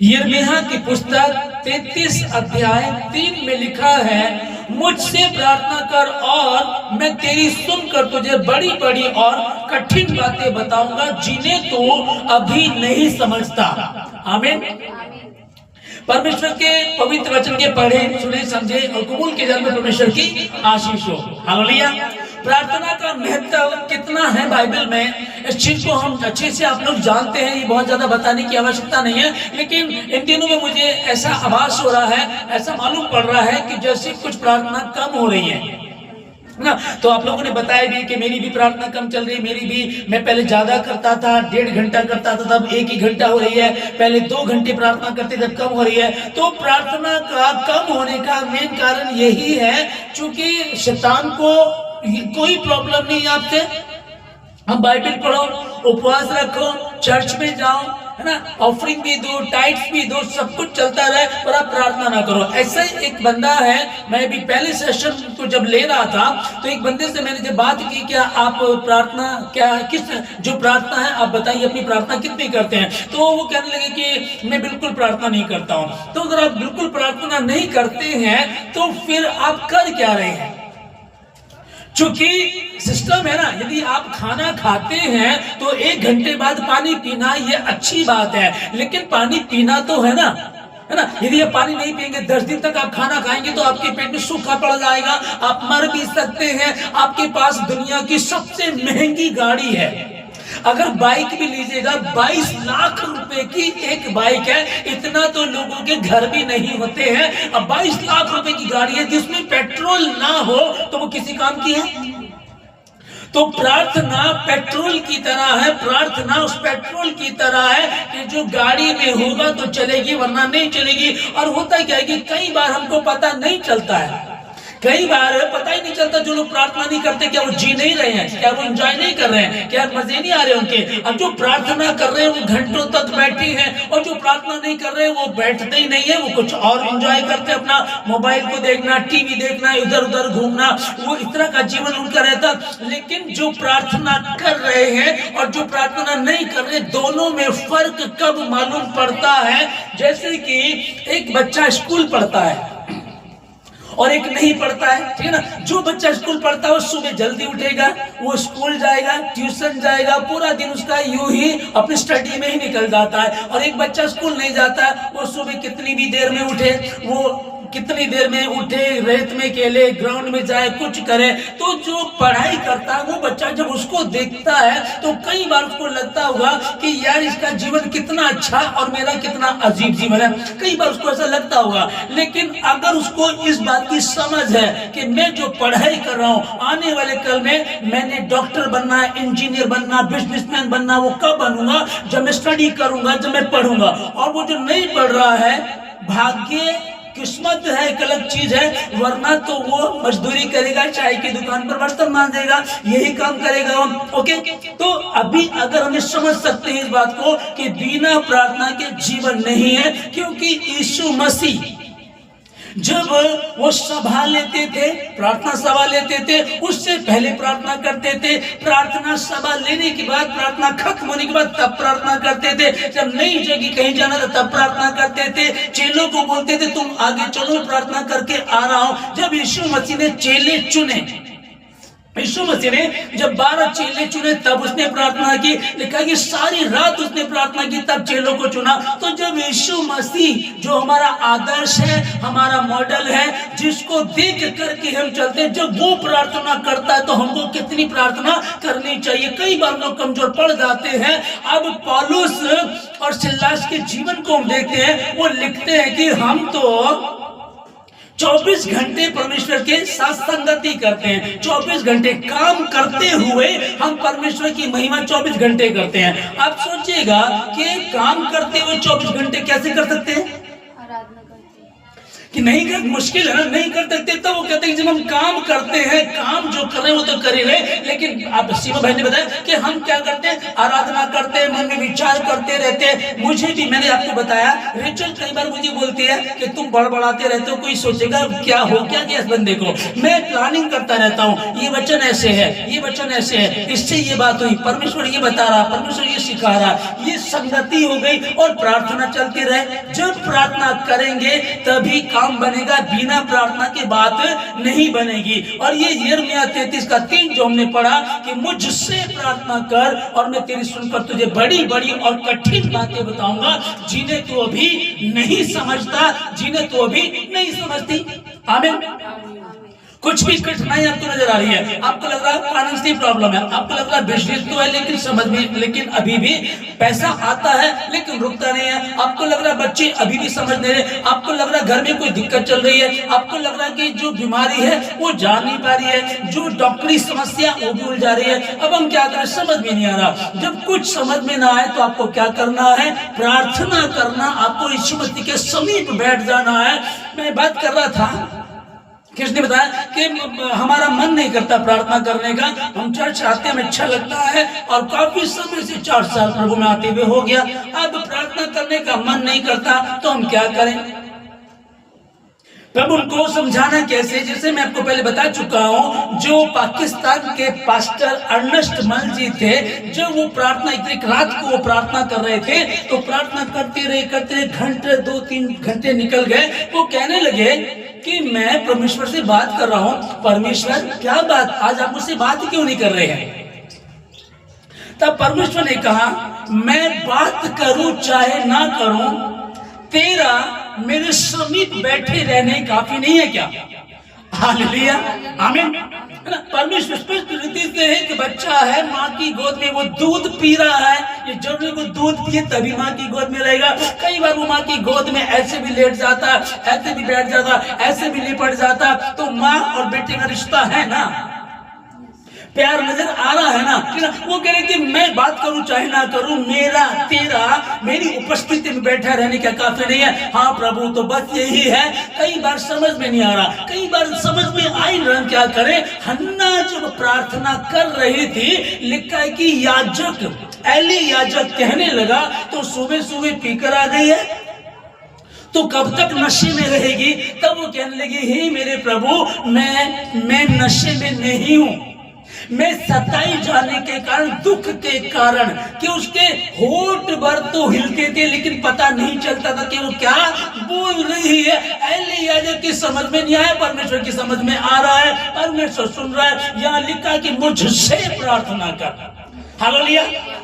यिर्मयाह की पुस्तक 33 अध्याय 3 में लिखा है, मुझसे प्रार्थना कर और मैं तेरी सुनकर तुझे बड़ी बड़ी और कठिन बातें बताऊंगा जिन्हें तू अभी नहीं समझता। आमीन। परमेश्वर के पवित्र वचन के पढ़े, सुने, समझे और कबूल के जन्म में परमेश्वर की आशीष हो। हालेलुया। प्रार्थना का महत्व कितना है बाइबल में, इस चीज को हम अच्छे से आप लोग जानते हैं, ये बहुत ज्यादा बताने की आवश्यकता नहीं है। लेकिन इन दिनों में मुझे ऐसा आभास हो रहा है, ऐसा मालूम पड़ रहा है कि जैसे कुछ प्रार्थना कम हो रही है ना। तो आप लोगों ने बताया भी कि मेरी भी प्रार्थना कम चल रही है, मेरी भी। मैं पहले ज्यादा करता था, 1.5 घंटा करता था, तब 1 ही घंटा हो रही है। पहले 2 घंटे प्रार्थना करते थे, कम हो रही है। तो प्रार्थना का कम होने का मेन कारण यही है, क्योंकि शैतान को कोई प्रॉब्लम नहीं आपसे। हम बाइबल पढ़ो, उपवास रखो, चर्च में जाओ, है ना, ऑफरिंग भी दो, टाइट्स भी दो, सब कुछ चलता रहे, पर आप प्रार्थना ना करो। ऐसा ही एक बंदा है, मैं भी पहले सेशन को जब ले रहा था तो एक बंदे से मैंने जब बात की, क्या आप प्रार्थना, क्या किस जो प्रार्थना है आप बताइए, अपनी प्रार्थना कितनी करते हैं? तो वो कहने लगे कि मैं बिल्कुल प्रार्थना नहीं करता हूं। तो अगर आप बिल्कुल प्रार्थना नहीं करते हैं तो फिर आप कर क्या रहे हैं? चूंकि सिस्टम है ना, यदि आप खाना खाते हैं तो 1 घंटे बाद पानी पीना ये अच्छी बात है, लेकिन पानी पीना तो है ना, है ना। यदि आप पानी नहीं पिएंगे, 10 दिन तक आप खाना खाएंगे तो आपके पेट में सूखा पड़ जाएगा, आप मर भी सकते हैं। आपके पास दुनिया की सबसे महंगी गाड़ी है, अगर बाइक भी लीजिएगा 22 लाख रुपए की एक बाइक है। इतना तो लोगों के घर भी नहीं होते हैं। अब 22 लाख रुपए की गाड़ी है जिसमें पेट्रोल ना हो तो वो किसी काम की है? तो प्रार्थना पेट्रोल की तरह है, प्रार्थना उस पेट्रोल की तरह है कि जो गाड़ी में होगा तो चलेगी, वरना नहीं चलेगी। और होता क्या है कि कई बार हमको पता नहीं चलता है, कई बार पता ही नहीं चलता जो लोग प्रार्थना नहीं करते, क्या वो जी नहीं रहे हैं, क्या वो एंजॉय नहीं कर रहे हैं, क्या मजे नहीं आ रहे उनके। अब जो प्रार्थना कर रहे हैं वो घंटों तक बैठे हैं, और जो प्रार्थना नहीं कर रहे हैं वो बैठते ही नहीं है, वो कुछ और एंजॉय करते हैं, अपना मोबाइल को देखना, टीवी देखना, इधर उधर घूमना, वो इस तरह का जीवन उनका रहता। लेकिन जो प्रार्थना कर रहे हैं और जो प्रार्थना नहीं कर रहे, दोनों में फर्क कब मालूम पड़ता है? जैसे कि एक बच्चा स्कूल पढ़ता है और एक नहीं पढ़ता है, ठीक है ना। जो बच्चा स्कूल पढ़ता है वो सुबह जल्दी उठेगा, वो स्कूल जाएगा, ट्यूशन जाएगा, पूरा दिन उसका यूं ही अपनी स्टडी में ही निकल जाता है। और एक बच्चा स्कूल नहीं जाता है, वो सुबह कितनी भी देर में उठे, वो कितनी देर में उठे, रेत में खेले, ग्राउंड में जाए, कुछ करे, तो जो पढ़ाई करता है वो बच्चा जब उसको देखता है तो कई बार उसको लगता होगा कि यार इसका जीवन कितना अच्छा और मेरा कितना अजीब जीवन है, कई बार उसको ऐसा लगता होगा। लेकिन अगर उसको इस बात की समझ है कि मैं जो पढ़ाई कर रहा हूं, आने वाले कल में मैंने डॉक्टर बनना है, इंजीनियर बनना, बिजनेसमैन बनना, वो कब बनूंगा? जब मैं स्टडी करूंगा, जब मैं पढ़ूंगा। और वो जो नहीं पढ़ रहा है, भाग्य किस्मत है, एक अलग चीज है, वरना तो वो मजदूरी करेगा, चाय की दुकान पर बर्तन मांजेगा, यही काम करेगा। ओके, तो अभी अगर हमें समझ सकते हैं इस बात को कि बिना प्रार्थना के जीवन नहीं है, क्योंकि यीशु मसीह जब वो सभा लेते थे, प्रार्थना सभा लेते थे, उससे पहले प्रार्थना करते थे, प्रार्थना सभा लेने के बाद, प्रार्थना खत्म होने के बाद तब प्रार्थना करते थे। जब नई जगह कहीं जाना था तब प्रार्थना करते थे। चेलों को बोलते थे तुम आगे चलो, प्रार्थना करके आ रहा हूं। जब यीशु मसीह ने चेले चुने, यीशु मसीह ने जब 12 चेले चुने तब उसने प्रार्थना की। लिखा कि सारी रात उसने प्रार्थना की, तब चेलों को चुना। तो जब यीशु मसीह जो हमारा आदर्श है, हमारा मॉडल है, जिसको देख करके हम चलते हैं, जब वो प्रार्थना करता है तो हमको कितनी प्रार्थना करनी चाहिए? कई बार लोग कमजोर पड़ जाते हैं। अब पौलुस और सिलास के जीवन को हम देखते हैं, वो लिखते हैं कि हम तो 24 घंटे परमेश्वर के साथ संगति करते हैं, 24 घंटे काम करते हुए हम परमेश्वर की महिमा 24 घंटे करते हैं। आप सोचिएगा कि काम करते हुए 24 घंटे कैसे कर सकते हैं? कि नहीं कर, मुश्किल है ना, नहीं कर सकते। तो वो कहते हैं जब हम काम करते हैं, काम जो कर रहे हैं वो तो कर ही रहे, लेकिन आप सीमा भाई ने बताया कि हम क्या करते हैं, आराधना करते हैं, मन में विचार करते रहते हैं। मुझे भी, मैंने आपको बताया, रिचुअल कई बार मुझे बोलती है कि तुम बड़बड़ाते रहते हो, कोई सोचेगा क्या हो क्या गया इस बंदे को। मैं प्लानिंग करता रहता हूँ, ये वचन ऐसे है, ये वचन ऐसे है, इससे ये बात हुई, परमेश्वर ये बता रहा, परमेश्वर ये सिखा रहा, ये संगति हो गई और प्रार्थना चलती रहे। जब प्रार्थना करेंगे तभी काम बनेगा, बिना प्रार्थना के बात नहीं बनेगी। और ये यिर्मयाह 33:3 जो हमने पढ़ा कि मुझसे प्रार्थना कर और मैं तेरी सुनकर तुझे बड़ी बड़ी और कठिन बातें बताऊंगा जिन्हें तू अभी नहीं समझता, जिन्हें तू अभी नहीं समझती। आमीन। कुछ भी कठिनाई आपको नजर आ रही है, आपको लग रहा है फाइनेंशियल प्रॉब्लम है, आपको लग रहा है बिजनेस तो है लेकिन समझ में, लेकिन अभी भी पैसा आता है लेकिन रुकता नहीं है, आपको लग रहा है बच्चे अभी भी समझ नहीं रहे, आपको लग रहा है घर में कोई दिक्कत चल रही है, आपको लग रहा है कि जो बीमारी है वो जा नहीं पा रही है, जो डॉक्टरी समस्या वो भी उलझा रही है। अब हम क्या करें, समझ में नहीं आ रहा। जब कुछ समझ में ना आए तो आपको क्या करना है, प्रार्थना करना, आपको यीशु मसीह के समीप बैठ जाना है। मैं बात कर रहा था, किसने बताया कि हमारा मन नहीं करता प्रार्थना करने का, हम चर्च आते हैं, हमें अच्छा लगता है और काफी समय से 4 साल प्रभु में आते हुए हो गया, अब प्रार्थना करने का मन नहीं करता, तो हम क्या करें। प्रभु उनको समझाना कैसे, जैसे मैं आपको पहले बता चुका हूं, जो पाकिस्तान के पास्टर अर्नेस्ट मल जी थे, जब वो प्रार्थना, एक रात को वो प्रार्थना कर रहे थे, तो प्रार्थना करते रहे घंटे, 2-3 घंटे निकल गए। वो कहने लगे कि मैं परमेश्वर से बात कर रहा हूं, परमेश्वर क्या बात, आज आप मुझसे बात क्यों नहीं कर रहे हैं। तब परमेश्वर ने कहा, मैं बात करूं चाहे ना करूं, तेरा मेरे समीप बैठे रहने काफी नहीं है क्या। हालेलुया, आमीन। परमेश्वर स्पष्ट रीति से है कि बच्चा है, माँ की गोद में वो दूध पी रहा है, ये जरूरी को दूध पिए तभी माँ की गोद में रहेगा। कई बार वो माँ की गोद में ऐसे भी लेट जाता, ऐसे भी बैठ जाता, ऐसे भी लिपट जाता, तो माँ और बेटे का रिश्ता है ना, प्यार नजर आ रहा है ना। वो कह रहे कि मैं बात करूं चाहे ना करूं, मेरा तेरा मेरी उपस्थिति में बैठा रहने का काफी नहीं है। हाँ प्रभु, तो बस यही है। कई बार समझ में नहीं आ रहा, कई बार समझ में आई रहा, क्या करें। हन्ना जब प्रार्थना कर रही थी, लिखा है कि याजक एली याजक कहने लगा, तो सुबह सुबह पीकर आ गई है तो कब तक नशे में रहेगी। तब वो कहने लगी, हे मेरे प्रभु, मैं नशे में नहीं हूं, मैं सताई जाने के कारण, दुख के कारण, कि उसके होठ भर तो हिलते थे लेकिन पता नहीं चलता था कि वो क्या बोल रही है। एली याजक की समझ में नहीं आया, परमेश्वर की समझ में आ रहा है, परमेश्वर सुन रहा है। यहाँ लिखा कि मुझसे प्रार्थना कर। हालेलुया।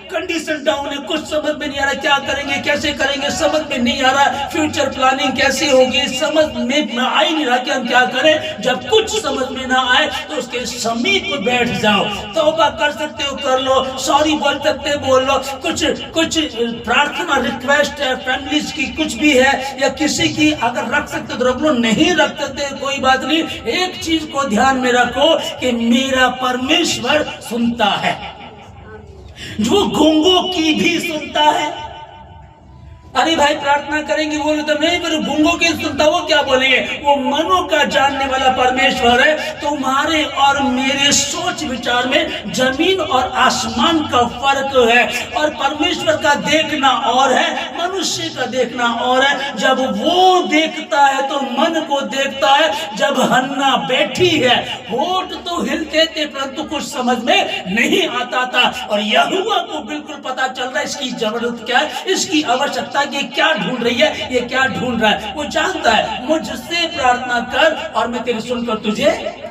कंडीशन डाउन है, कुछ समझ में नहीं आ रहा, क्या करेंगे, कैसे करेंगे, समझ में नहीं आ रहा, फ्यूचर प्लानिंग कैसी होगी, समझ में आ ही नहीं रहा कि हम क्या करें। जब कुछ समझ में ना आए तो उसके समीप बैठ जाओ, तौबा कर सकते हो कर लो, सॉरी बोल सकते हो बोल लो, कुछ प्रार्थना रिक्वेस्ट है फैमिलीज की, कुछ भी है या किसी की अगर रख सकते हो तो रख लो, नहीं रख सकते कोई बात नहीं। एक चीज को ध्यान में रखो कि मेरा परमेश्वर सुनता है, जो गूंगों की भी सुनता है। अरे भाई प्रार्थना करेंगे, बोले तो नहीं, पर गूंगों की सुनता, वो क्या बोलेंगे, वो मनों का जानने वाला परमेश्वर है। तुम्हारे और मेरे सोच विचार में जमीन और आसमान का फर्क है, और परमेश्वर का देखना और है, मनुष्य का देखना और है। जब वो देखता है तो मन को देखता है। जब हन्ना बैठी है, होठ तो हिलते थे परंतु कुछ समझ में नहीं आता था, और यहोवा को बिल्कुल पता चल रहा है इसकी जरूरत क्या है, इसकी आवश्यकता, ये क्या ढूंढ रही है, ये क्या ढूंढ रहा है। वो जानता है, मुझसे प्रार्थना कर और मैं तेरी सुनकर तुझे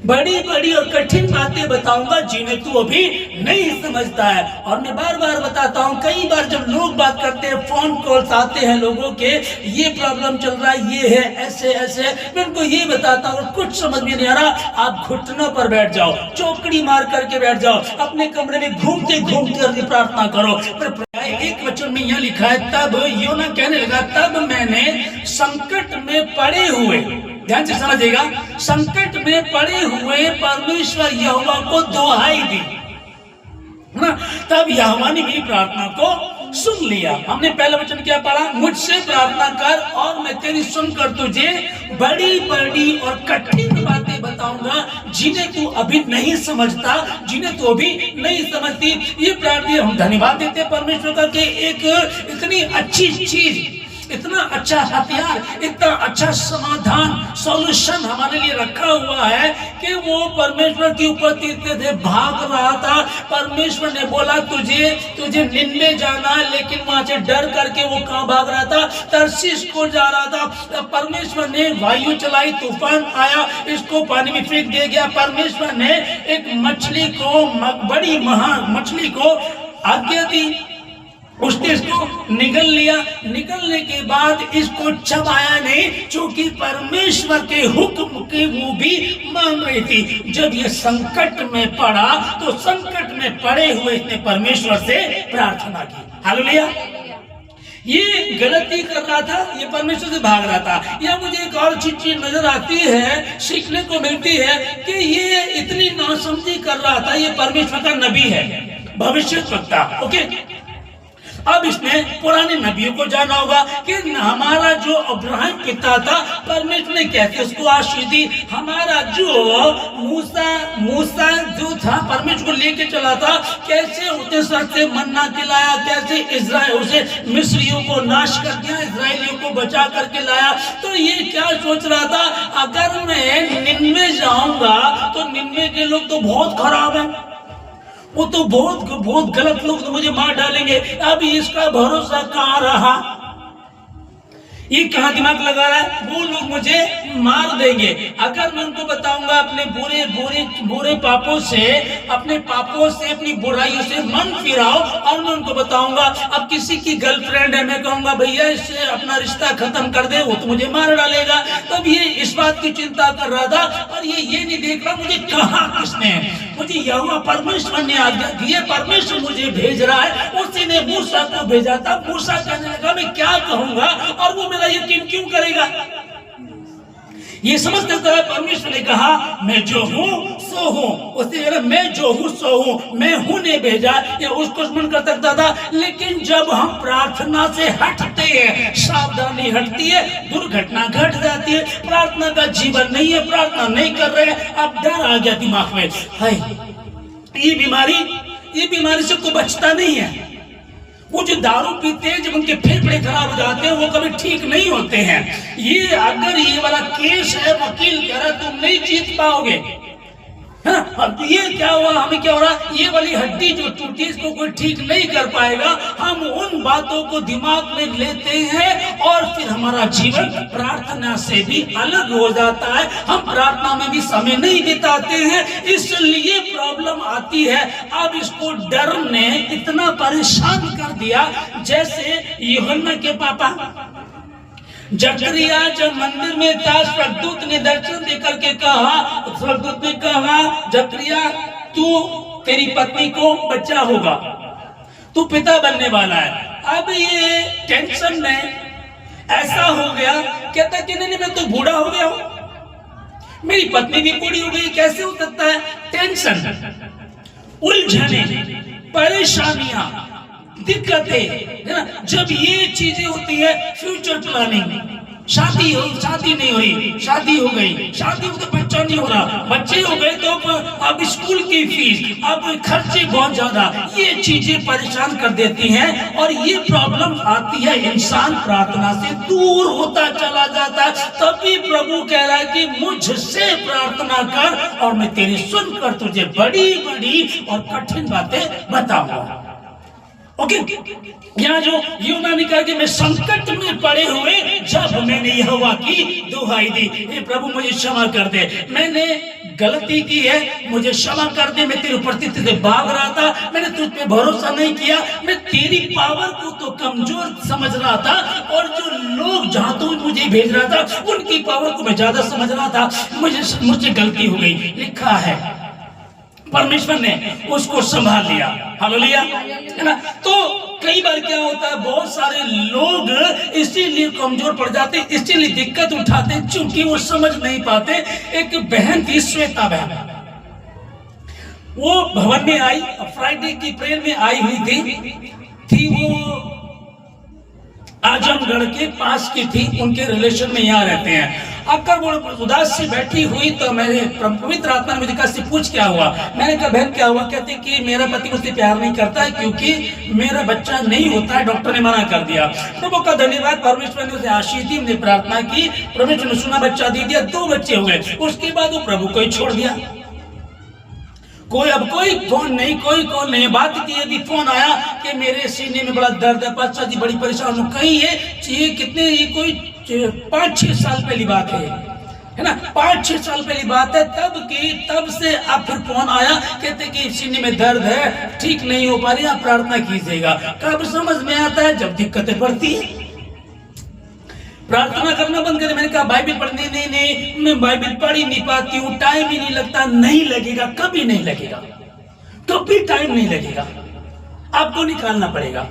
बड़ी बड़ी और कठिन बातें बताऊंगा जिन्हें तू अभी नहीं समझता है। और मैं बार बार बताता हूं, कई बार जब लोग बात करते हैं, फोन कॉल्स आते हैं लोगों के, ये प्रॉब्लम चल रहा है, ये है, ऐसे ऐसे, मैं उनको ये बताता हूँ, कुछ समझ में नहीं आ रहा, आप घुटनों पर बैठ जाओ, चौकड़ी मार करके बैठ जाओ, अपने कमरे में घूमते घूमते प्रार्थना करो। एक वचन में यह लिखा है, तब योना कहने लगा, तब मैंने संकट में पड़े हुए, ध्यान से समझिएगा, संकट में पड़े हुए परमेश्वर यहोवा को दुहाई दी ना। तब यहोवा ने मेरी प्रार्थना को सुन लिया। हमने पहला वचन क्या पढ़ा? मुझसे प्रार्थना कर और मैं तेरी सुनकर तुझे बड़ी बड़ी और कठिन बातें बताऊंगा जिन्हें तू अभी नहीं समझता, जिन्हें तू अभी नहीं समझती। ये प्रार्थना हम धन्यवाद देते हैं परमेश्वर का कि एक इतनी अच्छी चीज, इतना अच्छा हथियार, इतना अच्छा समाधान, सॉल्यूशन हमारे लिए रखा हुआ है कि वो परमेश्वर के ऊपर तीरते थे, भाग रहा था। परमेश्वर ने बोला तुझे निन्वे जाना, लेकिन वहां से डर करके वो कहां भाग रहा था? तरसीस को जा रहा था। परमेश्वर ने वायु चलाई, तूफान आया, इसको पानी में फेंक दिया गया। परमेश्वर ने एक मछली को, बड़ी महान मछली को आज्ञा दी, उसने इसको निगल लिया। निगलने के बाद इसको चबाया नहीं, क्योंकि परमेश्वर के हुक्म के वो भी मान रही थी। जब ये संकट में पड़ा तो संकट में पड़े हुए इसने परमेश्वर से प्रार्थना की। हालेलुया। ये गलती कर रहा था, ये परमेश्वर से भाग रहा था। या मुझे एक और अच्छी चीज नजर आती है, सीखने को मिलती है कि ये इतनी नासमझी कर रहा था। ये परमेश्वर का नबी है, भविष्यद्वक्ता। ओके, अब इसने पुराने नबियों को जाना होगा कि हमारा जो अब्राहम पिता था, परमेश्वर ने कैसे उसको आशीष दी। हमारा जो मूसा जो था, परमेश्वर को लेके चला था, कैसे उसने सर से मन्ना खिलाया, कैसे इजराइल उसे मिस्रियों को नाश कर दिया, इजराइलियों को बचा करके लाया। तो ये क्या सोच रहा था? अगर मैं निन्वे जाऊंगा तो निन्वे के लोग तो बहुत खराब है, वो तो बहुत गलत लोग तो मुझे मार डालेंगे। अब इसका भरोसा कहाँ रहा? ये कहाँ दिमाग लगा रहा है? वो लोग मुझे मार देंगे। अगर मैं उनको बताऊंगा अपने बुरे पापों से, अपने पापों से, अपनी बुराइयों से मन फिराओ, और मैं उनको बताऊंगा अब किसी की गर्लफ्रेंड है, मैं कहूंगा भैया इससे अपना रिश्ता खत्म कर दे, वो तो मुझे मार डालेगा। तब ये इस बात की चिंता कर रहा था, और ये नहीं देख रहा मुझे कहा किसने, मुझे यहोवा परमेश्वर ने आज्ञा दी है, परमेश्वर मुझे भेज रहा है। उसी ने मूसा को भेजा था। मूसा कहने लगा मैं क्या कहूंगा और वो मेरा यकीन क्यों करेगा? ये समझते हुए परमेश्वर ने कहा मैं जो हूँ सो हूँ। उसने मैं जो हूँ सो हूँ, मैं हूँ ने भेजा, या उसको स्मरण कर सकता था। लेकिन जब हम प्रार्थना से हटते हैं, सावधानी हटती है, दुर्घटना घट जाती है। प्रार्थना का जीवन नहीं है, प्रार्थना नहीं कर रहे हैं, अब डर आ गया दिमाग में, हाय ये बीमारी से कोई बचता नहीं है। वो जो दारू पीते हैं, जब उनके फेफड़े खराब हो जाते हैं, वो कभी ठीक नहीं होते हैं। ये अगर ये वाला केस है, वकील कह रहा तुम नहीं जीत पाओगे, अब ये क्या हुआ, हमें क्या हो रहा? ये वाली हड्डी जो टूटी, इसको कोई ठीक नहीं कर पाएगा। हम उन बातों को दिमाग में लेते हैं और फिर हमारा जीवन प्रार्थना से भी अलग हो जाता है। हम प्रार्थना में भी समय नहीं बिताते हैं, इसलिए प्रॉब्लम आती है। अब इसको डर ने इतना परेशान कर दिया, जैसे यूहन्ना के पापा जकरिया जब मंदिर में था, स्वर्गदूत ने दर्शन देकर के कहा, स्वर्गदूत ने कहा जकरिया तेरी पत्नी को बच्चा होगा, तू पिता बनने वाला है। अब ये टेंशन में ऐसा हो गया, कहता कि नहीं मैं तो बूढ़ा हो गया हूं, मेरी पत्नी भी बूढ़ी हो गई, कैसे हो सकता है? टेंशन, उलझने, परेशानियां, दिक्कतें है ना। जब ये चीजें होती है, फ्यूचर प्लानिंग, शादी नहीं हुई, शादी हो गई, शादी हो तो बच्चा नहीं हो रहा, बच्चे हो गए तो अब स्कूल की फीस, अब खर्चे बहुत ज्यादा, ये चीजें परेशान कर देती हैं। और ये प्रॉब्लम आती है, इंसान प्रार्थना से दूर होता चला जाता है। तभी प्रभु कह रहा है कि मुझसे प्रार्थना कर और मैं तेरी सुनकर तुझे बड़ी बड़ी और कठिन बातें बताऊंगा। ओके, यहाँ जो यूना निकल के मैं संकट में पड़े हुए, जब मैंने यहोवा की दुहाई दी, हे प्रभु मुझे क्षमा कर दे, मैंने गलती की है, मुझे क्षमा कर दे, मैं तेरी उपस्थिति से भाग रहा था, मैंने तुझ पे भरोसा नहीं किया, मैं तेरी पावर को तो कमजोर समझ रहा था, और जो लोग जहां तो मुझे भेज रहा था उनकी पावर को मैं ज्यादा समझ रहा था, मुझसे गलती हो गई। लिखा है परमेश्वर ने उसको संभाल लिया। हालेलुया, है ना। तो कई बार क्या होता है, बहुत सारे लोग इसीलिए कमजोर पड़ जाते, इसीलिए दिक्कत उठाते हैं, क्योंकि वो समझ नहीं पाते। एक बहन थी, श्वेता बहन, वो भवन में आई, फ्राइडे की प्रेयर में आई हुई थी, थी वो आजमगढ़ के पास की थी, उनके रिलेशन में यहाँ रहते हैं। अगर वो उदास से बैठी हुई तो मेरे पवित्र आत्मा ने मुझे कहा पूछ क्या हुआ। मैंने कहा बहन क्या हुआ। कहते कि मेरा पति मुझसे प्यार नहीं करता है क्योंकि मेरा बच्चा नहीं होता है, डॉक्टर ने मना कर दिया। प्रभु का धन्यवाद, परमेश्वर ने उसे आशीष दी, हमने प्रार्थना की, परमेश्वर ने सुना, बच्चा दे दिया, 2 बच्चे हो गए। उसके बाद वो प्रभु को ही छोड़ दिया। अब कोई फोन नहीं, कोई कॉल नहीं। बात की यदि फोन आया कि मेरे सीने में बड़ा दर्द है, पास्टर जी बड़ी परेशान हूं, कहीं ये कितने, ये कोई 5-6 साल पहली बात है ना, 5-6 साल पहली बात है। तब से अब फिर फोन आया, कहते कि सीने में दर्द है, ठीक नहीं हो पा रही, आप प्रार्थना कीजिएगा। कब समझ में आता है, जब दिक्कतें पड़ती है। प्रार्थना करना बंद कर। मैंने कहा बाइबल पढ़ने, नहीं मैं बाइबल पढ़ ही नहीं पाती हूँ, टाइम ही नहीं लगता। नहीं लगेगा, कभी नहीं लगेगा, कभी टाइम नहीं लगेगा, आपको निकालना पड़ेगा।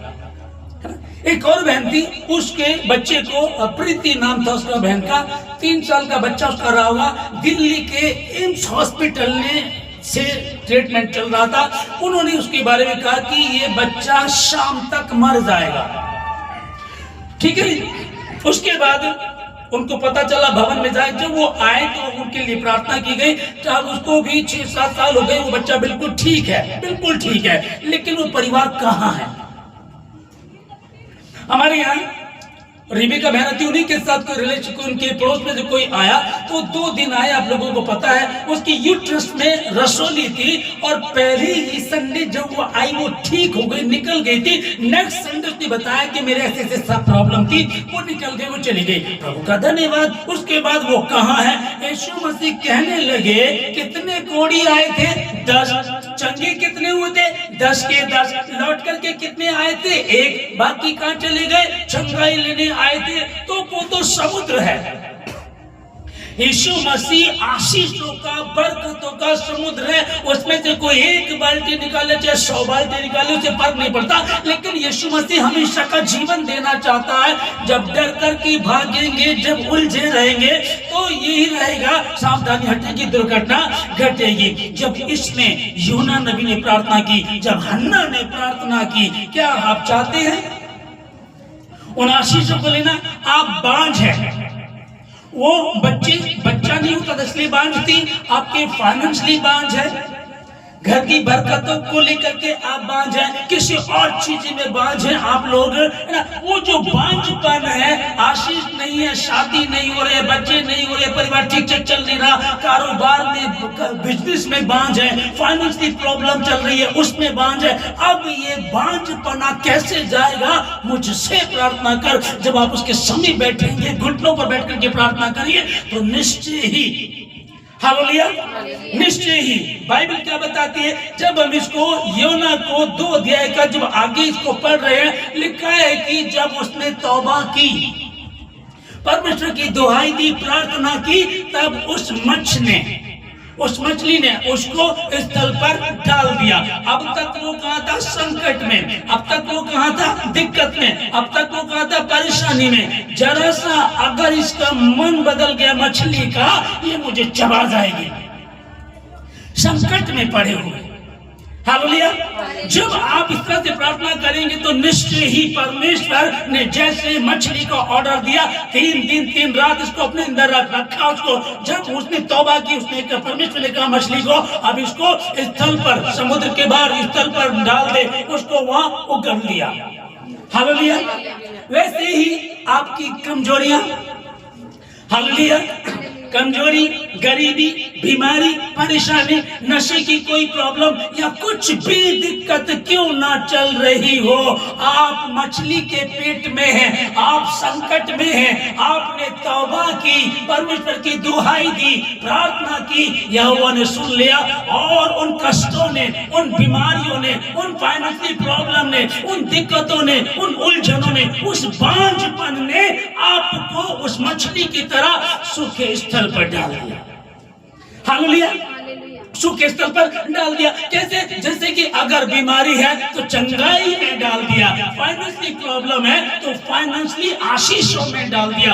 एक और बहन थी, उसके बच्चे को, प्रीति नाम था उसका बहन का, 3 साल का बच्चा उसका रहा होगा। दिल्ली के एम्स हॉस्पिटल में से ट्रीटमेंट चल रहा था। उन्होंने उसके बारे में कहा कि ये बच्चा शाम तक मर जाएगा। ठीक है। उसके बाद उनको पता चला, भवन में जाए, जब वो आए तो उनके लिए प्रार्थना की गई। जब उसको भी 6-7 साल हो गए, वो बच्चा बिल्कुल ठीक है, बिल्कुल ठीक है, लेकिन वो परिवार कहाँ है। हमारे यहाँ रिबी का बहन थी, उन्हीं के साथ कोई रिलेशन, उनके पड़ोस में जो कोई आया तो 2 दिन आए, आप लोगों को पता है। उसकी यूट्रस में रसोली थी और पहले ही संडे जब वो आई वो ठीक हो गई, निकल गई थी। नेक्स्ट संडे उसने बताया कि मेरे ऐसे सब प्रॉब्लम थी, वो निकल गई, वो चली गई। प्रभु का धन्यवाद। उसके बाद वो कहाँ है। यीशु मसीह कहने लगे कितने कोढ़ी आए थे, 10। चंगे कितने हुए थे, 10 के 10। लौट करके कितने आए थे, 1। बाकी कहाँ चले गए, चंगाई लेने आए थे। तो वो तो समुद्र है। यीशु मसीह आशीषों का, बरकतों का समुद्र है। उसमें से कोई 1 बाल्टी निकाले चाहे 100 बाल्टी निकाले, उसे फर्क नहीं पड़ता। लेकिन यीशु मसीह हमेशा का जीवन देना चाहता है। जब डर कर के भागेंगे, जब उलझे रहेंगे, तो यही रहेगा, सावधानी हटेगी, दुर्घटना घटेगी। जब इसने यूना नबी ने प्रार्थना की, जब हन्ना ने प्रार्थना की, क्या आप चाहते हैं उन आशीषों को लेना? आप बांझ हैं, वो बच्चा नहीं होता, इसलिए बांझ थी। आपके फाइनेंशियली बांझ है, घर की बरकतों को लेकर के आप बांझ हैं, किसी और चीज में बांझ हैं आप लोग। वो जो बांझपन है, आशीष नहीं है, शादी नहीं हो रहे, बच्चे नहीं हो रहे, परिवार ठीक से चल नहीं रहा, कारोबार में, बिजनेस में बांझ है, फाइनेंशियली प्रॉब्लम चल रही है, उसमें बांझ है। अब ये बांझपना कैसे जाएगा? मुझसे प्रार्थना कर। जब आप उसके समीप बैठेंगे, घुटनों पर बैठ करके प्रार्थना करिए, तो निश्चय ही, हालेलुया, निश्चय ही। बाइबल क्या बताती है? जब हम इसको, योना को 2 अध्याय का जब आगे इसको पढ़ रहे हैं, लिखा है कि जब उसने तौबा की, परमेश्वर की दुहाई दी, प्रार्थना की, तब उस मछली ने उसको स्थल पर डाल दिया। अब तक वो कहाँ था? संकट में। अब तक वो कहाँ था? दिक्कत में। अब तक वो कहाँ था? परेशानी में। जरा सा अगर इसका मन बदल गया मछली का, ये मुझे चबा जाएगी। संकट में पड़े हुए, हालेलुया। जब आप इस तरह से प्रार्थना करेंगे तो निश्चय ही परमेश्वर ने जैसे मछली को ऑर्डर दिया, 3 दिन 3 रात इसको अपने अंदर रखा उसको। जब उसने तौबा की, उसने परमेश्वर ने कहा मछली को अब इसको स्थल पर, समुद्र के बाहर स्थल पर डाल दे, उसको वहां उगल दिया। हालेलुया। वैसे ही आपकी कमजोरियां, हालेलुया, कमजोरी, गरीबी, बीमारी, परेशानी, नशे की कोई प्रॉब्लम या कुछ भी दिक्कत क्यों ना चल रही हो, आप मछली के पेट में हैं, आप संकट में हैं, आपने तौबा की, परमेश्वर की दुहाई दी, प्रार्थना की, यहोवा ने सुन लिया और उन कष्टों ने, उन बीमारियों ने, उन फाइनेंशियल प्रॉब्लम ने, उन दिक्कतों ने, उन उलझनों ने, उस बांझपन ने आपको उस मछली की तरह सूखे स्थल पर डाल दिया। हालेलुया। सूखे स्थल पर डाल दिया। कैसे? जैसे कि अगर बीमारी है तो चंगाई में डाल दिया, फाइनेंशियल प्रॉब्लम है तो फाइनेंशियली आशीषों में डाल दिया।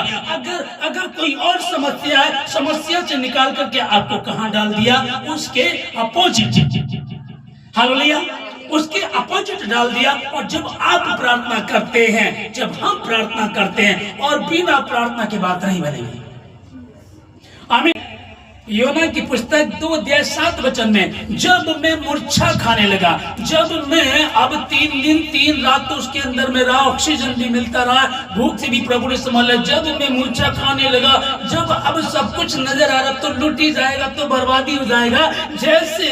अगर कोई और समस्या है, समस्या से निकाल करके आपको कहां डाल दिया? उसके अपोजिट, हालेलुया, उसके अपोजिट डाल दिया। और जब आप प्रार्थना करते हैं, जब हम प्रार्थना करते हैं, और बिना प्रार्थना की बात नहीं बनेगी। आमीन। योना की पुस्तक 2:7 में, जब मैं मूर्छा खाने लगा, जब मैं अब 3 दिन 3 रात तो उसके अंदर में रहा, ऑक्सीजन भी मिलता रहा, भूख से भी प्रभु ने संभाला, जब मैं मूर्छा खाने लगा, जब अब सब कुछ नजर आ रहा तो लुट ही जाएगा, तो बर्बादी हो जाएगा। जैसे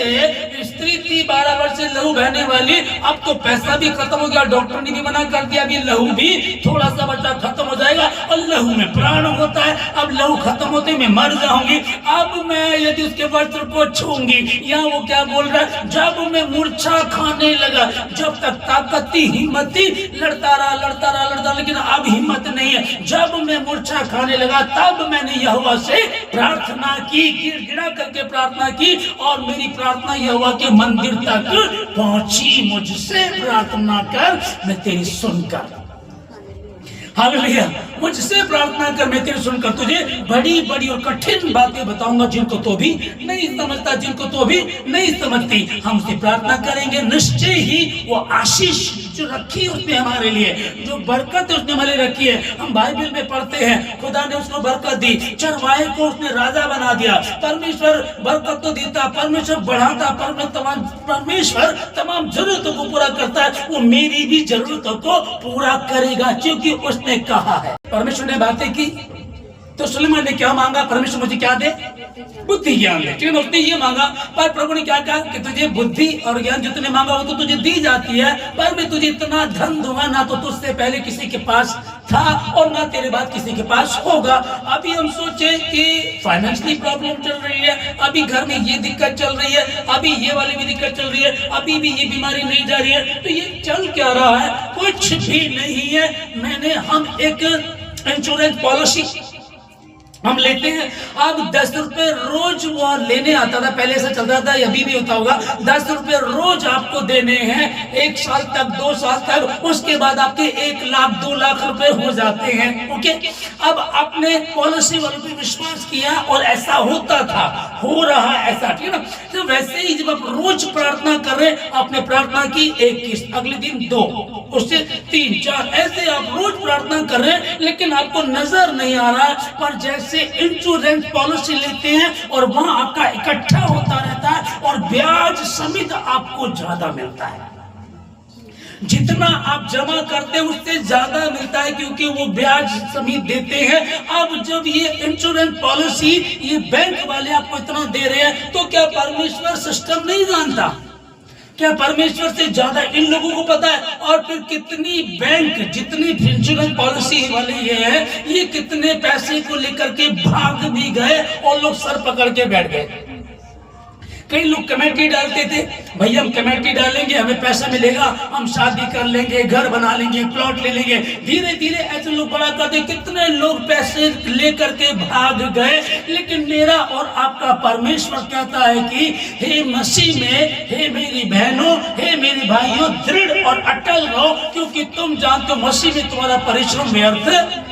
स्त्री थी 12 वर्ष से लहू बहने वाली, अब तो पैसा भी खत्म हो गया, डॉक्टर ने भी मना कर दिया, अभी लहू भी थोड़ा सा बचा खत्म हो जाएगा, और लहू में प्राण होता है, अब लहू खत्म होते मैं मर जाऊंगी, अब मैं यदि उसके वस्त्र को छूंगी। या वो क्या बोल रहा है, जब मैं मूर्छा खाने लगा, जब तक ताकत थी, हिम्मत थी, लड़ता रहा, लेकिन अब हिम्मत नहीं है। जब मैं मूर्छा खाने लगा, तब मैंने यहोवा से प्रार्थना की, गिड़गिड़ा करके प्रार्थना की, और मेरी प्रार्थना यहोवा के मंदिर तक पहुंची। मुझसे प्रार्थना कर, मैं तेरी सुनकर, हालेलुया, मुझसे प्रार्थना कर, मैं तेरी सुनकर तुझे बड़ी बड़ी और कठिन बातें बताऊंगा, जिनको तो भी नहीं समझता, जिनको तो भी नहीं समझती। हम उससे प्रार्थना करेंगे, निश्चय ही वो आशीष जो रखी उसने हमारे लिए, जो बरकत उसने हमारे रखी है, हम बाइबल में पढ़ते हैं, खुदा ने उसको बरकत दी, चरवाहे को उसने राजा बना दिया। परमेश्वर बरकत तो देता, परमेश्वर बढ़ाता, परमेश्वर तमाम जरूरतों को पूरा करता है। वो मेरी भी जरूरतों को पूरा करेगा, क्योंकि उसने कहा है। परमेश्वर ने बातें की तो सुलेमान ने क्या मांगा, परमेश्वर मुझे क्या दे, बुद्धि ज्ञान दे, ठीक है। उसने ये मांगा, पर प्रभु ने क्या कहा कि तुझे बुद्धि और ज्ञान जितने मांगा वो तो तुझे दी जाती है, पर मैं तुझे इतना धन दूंगा, ना तो तुझसे पहले किसी के पास था और ना तेरे बाद किसी के पास होगा। अभी हम सोचे कि फाइनेंशियली प्रॉब्लम चल रही है, अभी घर में ये दिक्कत चल रही है, अभी ये वाली भी दिक्कत चल रही है, अभी भी ये बीमारी नहीं जा रही है, तो ये चल क्या रहा है, कुछ भी नहीं है। हम एक इंश्योरेंस पॉलिसी हम लेते हैं, अब 10 रुपए रोज वो लेने आता था, पहले ऐसा चलता था, अभी भी होता होगा, 10 रुपए रोज आपको देने हैं 1 साल तक, 2 साल तक, उसके बाद आपके 1 लाख 2 लाख रुपए हो जाते हैं। ओके, अब आपने पॉलिसी वालों पे विश्वास किया और ऐसा होता था, हो रहा ऐसा, ठीक है ना। तो वैसे ही जब आप रोज प्रार्थना कर रहे, आपने प्रार्थना की 1 किस्त, अगले दिन 2, उससे 3 4, ऐसे आप रोज प्रार्थना कर रहे हैं, लेकिन आपको नजर नहीं आ रहा। पर जैसे इंश्योरेंस पॉलिसी लेते हैं और वहां आपका इकट्ठा होता रहता है और ब्याज समेत आपको ज्यादा मिलता है, जितना आप जमा करते हैं उससे ज्यादा मिलता है, क्योंकि वो ब्याज समेत देते हैं। अब जब ये इंश्योरेंस पॉलिसी ये बैंक वाले आपको इतना दे रहे हैं, तो क्या परमेश्वर सिस्टम नहीं जानता? क्या परमेश्वर से ज्यादा इन लोगों को पता है? और फिर कितनी बैंक, जितनी इंश्योरेंस पॉलिसी वाले ये है, ये कितने पैसे को लेकर के भाग भी गए और लोग सर पकड़ के बैठ गए। कई लोग कमेटी डालते थे, भैया हम कमेटी डालेंगे, हमें पैसा मिलेगा, हम शादी कर लेंगे, घर बना लेंगे, प्लॉट ले लेंगे। धीरे धीरे ऐसे लोग बड़ा करते, कितने लोग पैसे लेकर के भाग गए। लेकिन मेरा और आपका परमेश्वर कहता है कि हे मसीह में, हे मेरी बहनों, हे मेरे भाइयों, दृढ़ और अटल रहो, क्योंकि तुम जानते हो मसीह में तुम्हारा परिश्रम व्यर्थ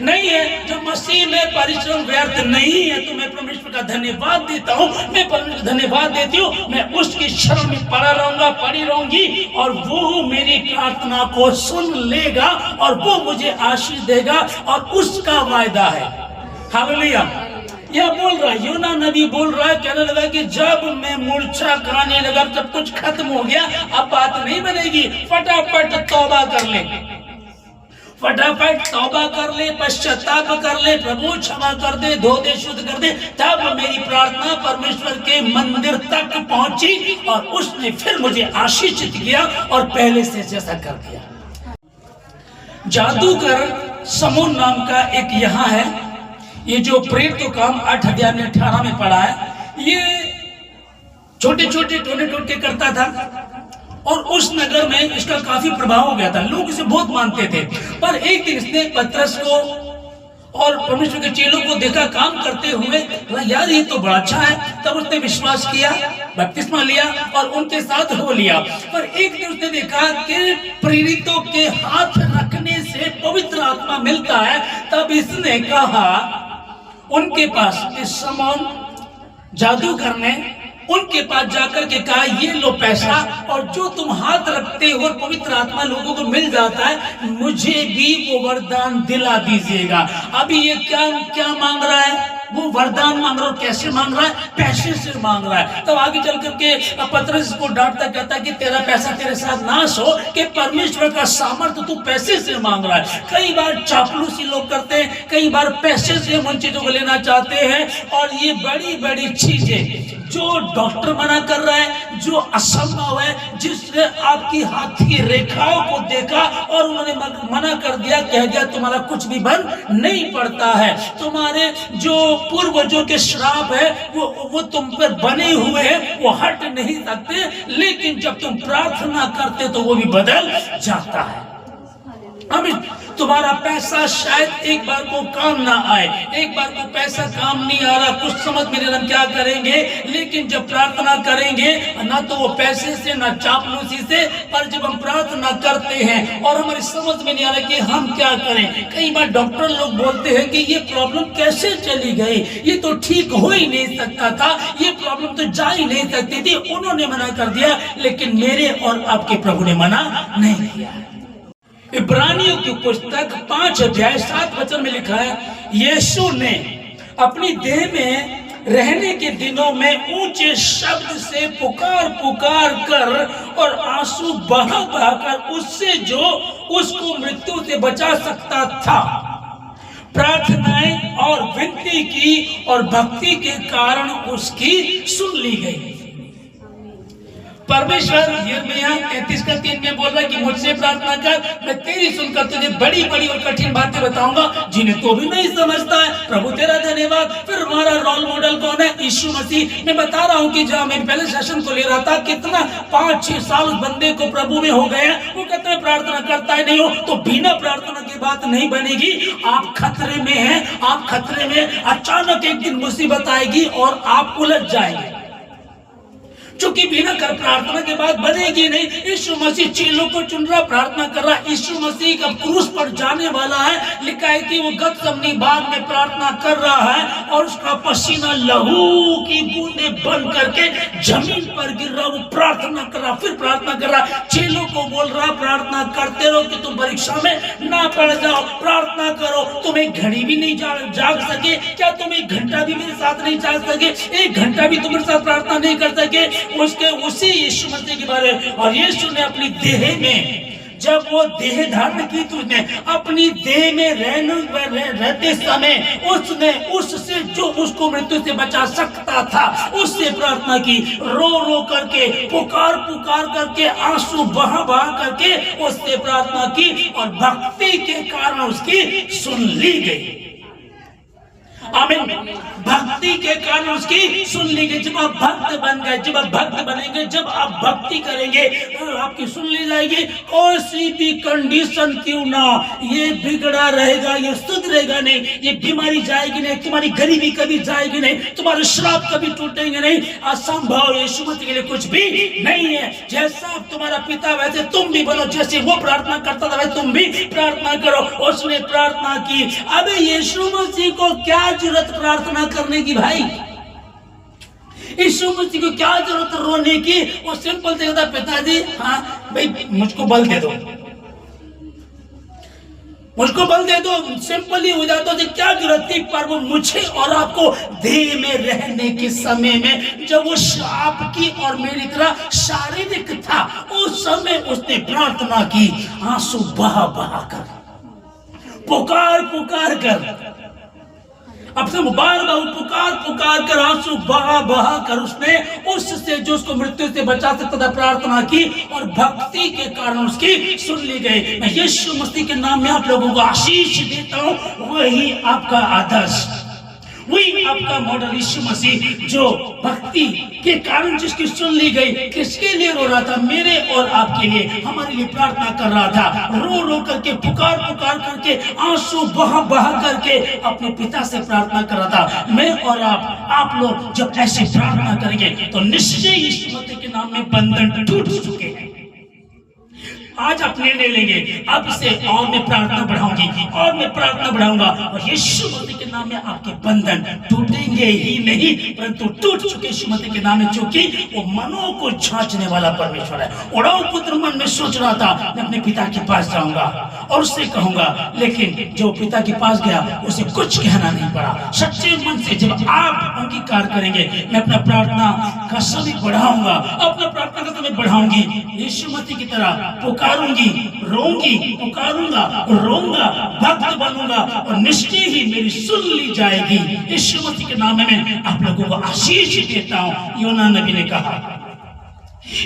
नहीं है। जो मसीह में परिश्रम व्यर्थ नहीं है, तो मैं परमेश्वर का धन्यवाद देता हूँ, मैं परमेश्वर धन्यवाद देती हूँ। मैं उसकी शरण में पड़ा रहूंगा, पड़ी रहूंगी, और वो मेरी प्रार्थना को सुन लेगा और वो मुझे आशीष देगा, और उसका वायदा है। हालेलुया। यह बोल रहा है, योना नबी बोल रहा है, कहने लगा कि जब मैं मूर्छा खाने लगा, सब कुछ खत्म हो गया, अब बात नहीं बनेगी, फटाफट तौबा कर ले, फटाफट तौबा कर ले, पश्चाताप कर ले, प्रभु क्षमा कर दे, धो दे, शुद्ध कर दे। तब मेरी प्रार्थना परमेश्वर के मंदिर तक पहुंची और उसने फिर मुझे आशीषित किया और पहले से जैसा कर दिया। जादूगर समून नाम का एक यहाँ है, ये जो प्रेत तो काम 8 अध्याय में 18 में पढ़ा है, ये छोटे छोटे टोने टोटके करता था और उस नगर में इसका काफी प्रभाव हो गया था, लोग इसे बहुत मानते थे। पर एक दिन इसने पतरस को और परमेश्वर के चेलों को देखा काम करते हुए, यार ये तो बड़ा अच्छा है। तब उसने विश्वास किया, बपतिस्मा लिया और उनके साथ हो लिया। पर एक दिन उसने देखा कि प्रेरितों के हाथ रखने से पवित्र आत्मा मिलता है। तब इसने कहा उनके पास, इस समौन जादूगर ने उनके पास जाकर के कहा, ये लो पैसा, और जो तुम हाथ रखते हो पवित्र आत्मा लोगों को मिल जाता है, मुझे भी वो वरदान दिला दीजिएगा। अभी ये क्या मांग रहा है? वो वरदान मांग रहा है। कैसे मांग रहा है? पैसे से मांग रहा है। तब आगे चल करके पतरस को डांटता, कहता कि तेरा पैसा तेरे साथ नाश हो, कि परमेश्वर का सामर्थ्य तू पैसे से मांग रहा है। कई बार चापलूसी लोग करते हैं, कई बार पैसे से उन चीजों को लेना चाहते हैं, और ये बड़ी बड़ी चीजें जो डॉक्टर मना कर रहा है, जो असंभव है, जिसने आपकी हाथ की रेखाओं को देखा और उन्होंने मना कर दिया, कह दिया तुम्हारा कुछ भी बन नहीं पड़ता है, तुम्हारे जो पूर्वजों के श्राप है वो तुम पर बने हुए हैं, वो हट नहीं सकते, लेकिन जब तुम प्रार्थना करते तो वो भी बदल जाता है। आमीन। तुम्हारा पैसा शायद एक बार को काम ना आए, एक बार को पैसा काम नहीं आ रहा, कुछ समझ में नहीं, हम क्या करेंगे, लेकिन जब प्रार्थना करेंगे ना तो वो पैसे से ना चापलूसी से, पर जब हम प्रार्थना करते हैं और हमारी समझ में नहीं आ रहा कि हम क्या करें। कई बार डॉक्टर लोग बोलते हैं कि ये प्रॉब्लम कैसे चली गई, ये तो ठीक हो ही नहीं सकता था, ये प्रॉब्लम तो जा ही नहीं सकती थी, उन्होंने मना कर दिया, लेकिन मेरे और आपके प्रभु ने मना नहीं किया। इब्रानियों की पुस्तक 5 अध्याय 7 वचन में लिखा है, यीशु ने अपनी देह में रहने के दिनों में ऊंचे शब्द से पुकार पुकार कर और आंसू बहा बहा कर उससे जो उसको मृत्यु से बचा सकता था प्रार्थनाएं और विनती की, और भक्ति के कारण उसकी सुन ली गई। परमेश्वर यिर्मयाह 33:3 में बोल रहा है कि मुझसे प्रार्थना कर, मैं तेरी सुनकर तुझे बड़ी बड़ी और कठिन बातें बताऊंगा जिन्हें तो भी नहीं समझता है। प्रभु तेरा धन्यवाद। फिर हमारा रोल मॉडल कौन है? यीशु मसीह। मैं बता रहा हूँ कि जहाँ मैं पहले सेशन को ले रहा था, कितना 5-6 साल उस बंदे को प्रभु में हो गए हैं, वो कहता है प्रार्थना करता ही नहीं हो, तो बिना प्रार्थना की बात नहीं बनेगी। आप खतरे में हैं, आप खतरे में, अचानक एक दिन मुसीबत आएगी और आप उलझ जाएंगे, क्योंकि बिना कर प्रार्थना के बाद बनेगी नहीं। यीशु मसीह चेलों को चुन रहा, प्रार्थना कर रहा। यीशु मसीह का क्रूस पर जाने वाला है, लिखा है कि वो गतसमनी बाग में प्रार्थना कर रहा है और उसका पसीना लहू की बूंदे बन करके जमीन पर गिर रहा, वो प्रार्थना कर रहा, फिर प्रार्थना कर रहा। चेलों को बोल रहा प्रार्थना करते रहो कि तुम परीक्षा में ना पड़ जाओ, प्रार्थना करो। तुम एक घड़ी भी नहीं जाग सके क्या? तुम 1 घंटा भी मेरे साथ नहीं जाग सके? 1 घंटा भी तुम मेरे साथ प्रार्थना नहीं कर सके? उसके उसी यीशु मसीह के बारे में, और यीशु ने अपनी देह में, जब वो देह धारण की तो उसने अपनी देह में रहते समय उसने उससे जो उसको मृत्यु से बचा सकता था उससे प्रार्थना की, रो रो करके, पुकार पुकार करके, आंसू बहा बहा करके उससे प्रार्थना की, और भक्ति के कारण उसकी सुन ली गई। आमीन। भक्ति के कारण उसकी सुन ली गई। जब आप भक्त बन गए, जब आप भक्त बनेंगे, जब आप भक्ति करेंगे तो आपकी सुन ली जाएगी। कोई भी कंडीशन क्यों ना, ये बिगड़ा रहेगा, ये सुधरेगा नहीं, ये बीमारी जाएगी नहीं, तुम्हारी गरीबी कभी जाएगी नहीं, तुम्हारे श्राप कभी टूटेंगे नहीं। असंभव यीशु मसीह के लिए कुछ भी नहीं है। जैसा तुम्हारा पिता वैसे तुम भी बनो, जैसे वो प्रार्थना करता था वैसे तुम भी प्रार्थना करो। उसने प्रार्थना की। अब यीशु मसीह को क्या जरूरत प्रार्थना करने की भाई? यीशु मसीह को क्या जरूरत रोने की? वो सिंपल से कहता, पिताजी हाँ भाई मुझको बल दे दो, मुझको बल दे दो, सिंपल ही हो जाता। क्या जरूरत थी? पर वो मुझे और आपको देह में रहने के समय में, जब वो आपकी और मेरी तरह शारीरिक था, उस समय उसने प्रार्थना की, आंसू बहा बहा कर, पुकार पुकार कर, अपने बार बार पुकार पुकार कर, आंसू बहा बहा कर उसने उससे जो उसको मृत्यु से बचा सकता था प्रार्थना की, और भक्ति के कारण उसकी सुन ली गई। मैं यीशु मसीह के नाम में आप लोगों को आशीष देता हूँ, वही आपका आदर्श, वही आपका मॉडल यीशु मसीह, जो भक्ति के कारण जिसकी सुन ली गई। किसके लिए रो रहा था? मेरे और आपके लिए, हमारे लिए प्रार्थना कर रहा था, रो रो करके, पुकार पुकार करके, आंसू बहा बहा करके अपने पिता से प्रार्थना कर रहा था। मैं और आप लोग जब ऐसे प्रार्थना करेंगे तो निश्चय यीशु मसीह के नाम में बंधन टूट चुके हैं। आज आप निर्णय लेंगे, अब से और मैं प्रार्थना बढ़ाऊंगी, और मैं प्रार्थना बढ़ाऊंगा और यीशु मसीह के नाम में आपके बंधन टूटेंगे ही नहीं परंतु टूट चुके यीशु मसीह के नाम में, क्योंकि वो मनों को जांचने वाला परमेश्वर है। उड़ाऊ पुत्र मन में सोच रहा था मैं अपने पिता के पास जाऊंगा और उससे कहूंगा, लेकिन जो पिता के पास गया उसे कुछ कहना नहीं पड़ा। सच्चे मन से जब आप अंगीकार करेंगे, मैं अपना प्रार्थना का समय बढ़ाऊंगा, अपना प्रार्थना का समय बढ़ाऊंगी, यीशु मसीह की तरह पुकारूंगी, रोऊंगी, पुकारूंगा, रोऊंगा, भक्त बनूंगा और निश्चय ही मेरी सुन ली जाएगी। यीशु मसीह के नाम में मैं आप लोगों को आशीष देता हूं। योना नबी ने कहा,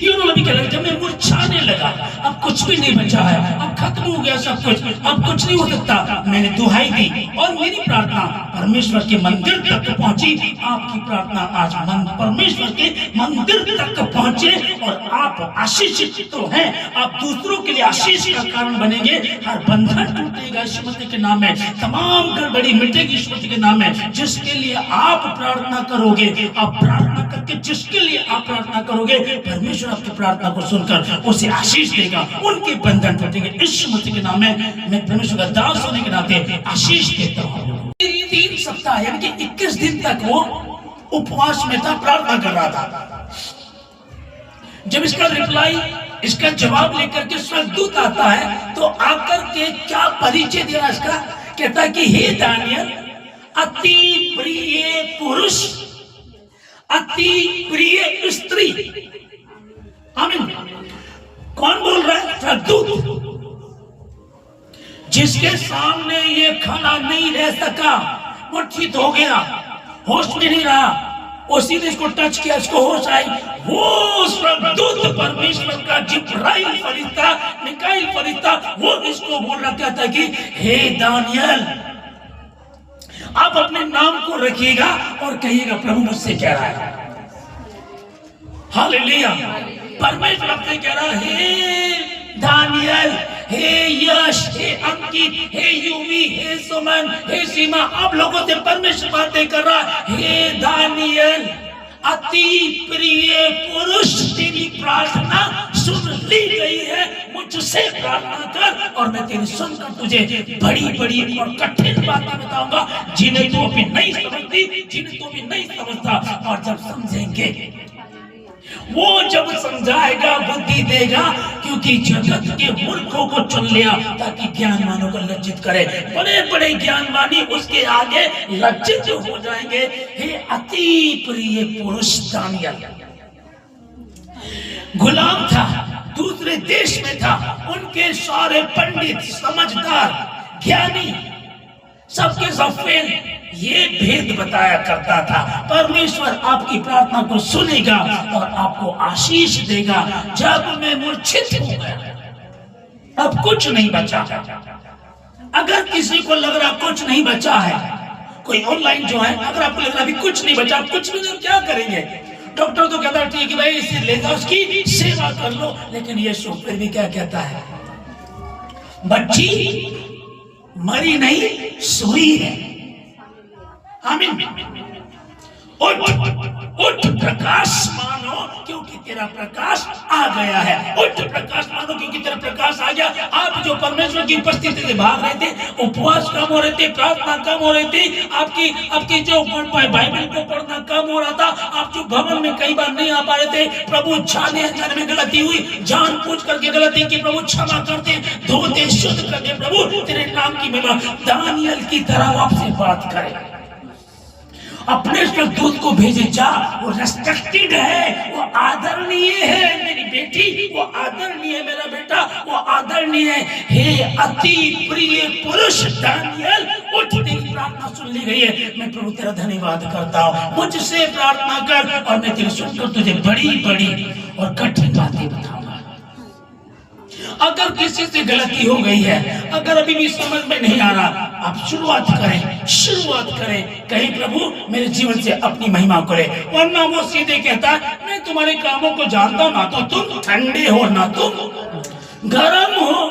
योना नबी कह रहे जब मैं मुरझाने लगा, अब कुछ भी नहीं बचा है, अब खत्म हो गया सब कुछ, अब कुछ नहीं हो सकता, मैंने दुहाई दी और मेरी प्रार्थना परमेश्वर के मंदिर तक पहुंची। आपकी प्रार्थना आज परमेश्वर के मंदिर तक पहुंचे और आप आशीषित तो हैं, आप दूसरों के लिए आशीष का कारण बनेंगे। हर बंधन टूटेगा यीशु मसीह के नाम में, तमाम गड़बड़ी मिटेगी यीशु मसीह के नाम में। जिसके लिए आप प्रार्थना करोगे, आप प्रार्थना करके जिसके लिए आप प्रार्थना करोगे, परमेश्वर आपकी प्रार्थना को सुनकर उसे आशीष देगा, उनके बंधन टूटेंगे। यीशु मसीह के नाम में मैं परमेश्वर का दास होने के नाते आशीष देता हूं। 3 सप्ताह यानी कि 21 दिन तक वो उपवास में था, प्रार्थना कर रहा था। जब इसका रिप्लाई, इसका जवाब लेकर के स्वर्गदूत आता है तो आकर के क्या परिचय दिया इसका, कहता है कि हे दानियल, अति प्रिय पुरुष, अति प्रिय स्त्री। आमीन। कौन बोल रहा है? स्वर्गदूत। जिसके सामने ये खड़ा नहीं रह सका, मूर्छित हो गया, होश में नहीं रहा, उसी ने इसको टच किया, इसको होश आई, वो स्वर्गदूत परमेश्वर का जिब्राइल फरिश्ता, मिकाईल फरिश्ता, वो इसको बोल रहा कहता कि हे दानियल, आप अपने नाम को रखिएगा और कहिएगा प्रभु मुझसे कह रहा है। हालेलुया। परमेश्वर आपसे कह रहा है, हे दानियल, हे यश, हे अंकित, हे यूवी, हे सुमन, हे सीमा, आप लोगों से परमेश्वर बातें कर रहा है। हे दानियल, अति प्रिय पुरुष, तेरी प्रार्थना सुन ली गई है, मुझसे प्रार्थना कर और मैं तेरी सुनकर तुझे बड़ी बड़ी और कठिन बातें बताऊंगा जिन्हें तू अभी नहीं समझती, जिन्हें तू अभी नहीं समझता। और जब समझेंगे, वो जब समझाएगा, बुद्धि देगा, क्योंकि जगत के मूर्खों को चुन लिया ताकि ज्ञानवानों को लज्जित करे। बड़े बड़े ज्ञानवानी उसके आगे लज्जित हो जाएंगे। हे अति प्रिय पुरुष दानियल, गुलाम था, दूसरे देश में था, उनके सारे पंडित, समझदार, ज्ञानी, सबके सब फेल, ये भेद बताया करता था। परमेश्वर आपकी प्रार्थना को सुनेगा और आपको आशीष देगा। जब मैं मूर्छित हो गया, अब कुछ नहीं बचा। अगर किसी को लग रहा कुछ नहीं बचा है, कोई ऑनलाइन जो है, अगर आपको लग रहा अभी कुछ नहीं बचा, कुछ भी नहीं, क्या करेंगे? डॉक्टर तो कहता है ठीक है भाई, इसे ले जाओ, उसकी सेवा कर लो, लेकिन यीशु फिर भी क्या कहता है? बच्ची मरी नहीं, सोई है। आमीन। उठ, उठ प्रकाश मानो, क्योंकि तेरा प्रकाश आ गया है। उठ प्रकाश मानो, क्योंकि तेरा प्रकाश आ गया। आप जो परमेश्वर की उपस्थिति से भाग रहे थे, उपवास कम हो रहे थे, प्रार्थना कम हो रही थी, आपकी जो बाइबल को पढ़ना कम हो रहा था, आप जो भवन में कई बार नहीं आ पा रहे थे, प्रभु जाने अनजाने में गलती हुई, जान पूछ करके गलती की, प्रभु क्षमा करते, धोते, शुद्ध करते, प्रभु तेरे नाम की महिमा। दानियल की तरह आपसे बात करे, अपने दूत को भेजे, जा, वो रेस्पेक्टेड है, वो आदरणीय है, मेरी बेटी, वो आदरणीय है, मेरा बेटा, वो आदरणीय है। हे अति प्रिय पुरुष दानियल, उठ, तेरी प्रार्थना सुन ली गई है, मैं प्रभु तेरा धन्यवाद करता हूँ। मुझसे प्रार्थना कर और मैं तेरी सुनकर तुझे बड़ी बड़ी और कठिन बातें बताऊंगा। अगर किसी से गलती हो गई है, अगर अभी भी समझ में नहीं आ रहा, आप शुरुआत करें, कहीं प्रभु मेरे जीवन से अपनी महिमा करे। वरना वो सीधे कहता है, मैं तुम्हारे कामों को जानता हूं, ना तो तुम ठंडे हो ना तुम गर्म हो।